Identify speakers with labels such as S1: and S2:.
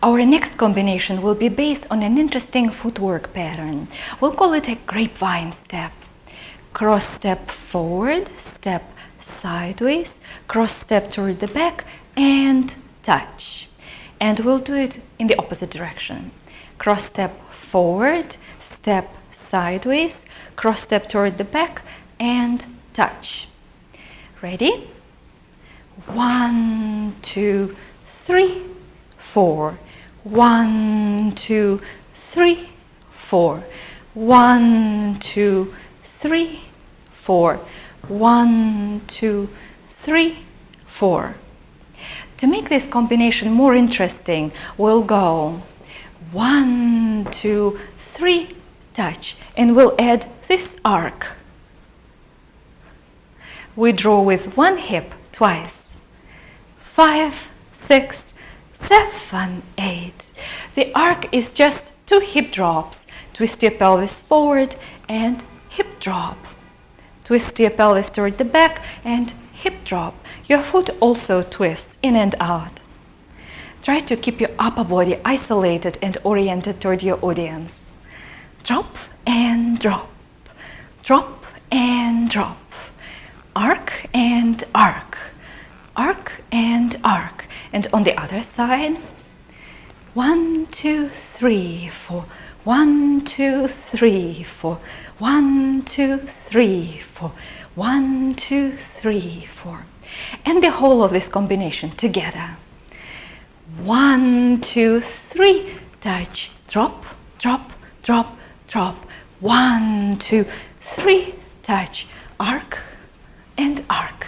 S1: Our next combination will be based on an interesting footwork pattern. We'll call it a grapevine step. Cross step forward, step sideways, cross step toward the back, and touch. And we'll do it in the opposite direction. Cross step forward, step sideways, cross step toward the back, and touch. Ready? 1, 2, 3, 4. 1, 2, 3, 4. 1, 2, 3, 4. 1, 2, 3, 4. To make this combination more interesting, we'll go 1, 2, 3, touch, and we'll add this arc. We draw with one hip twice. 5, 6, 7, 8. The arc is just 2 hip drops. Twist your pelvis forward and hip drop. Twist your pelvis toward the back and hip drop. Your foot also twists in and out. Try to keep your upper body isolated and oriented toward your audience. Drop and drop. Drop and drop. Arc and arc. Arc and arc. And on the other side, 1, 2, 3, 4. 1, 2, 3, 4. 1, 2, 3, 4. 1, 2, 3, 4. And the whole of this combination together. 1, 2, 3, touch, drop, drop, drop, drop. 1, 2, 3, touch, arc and arc.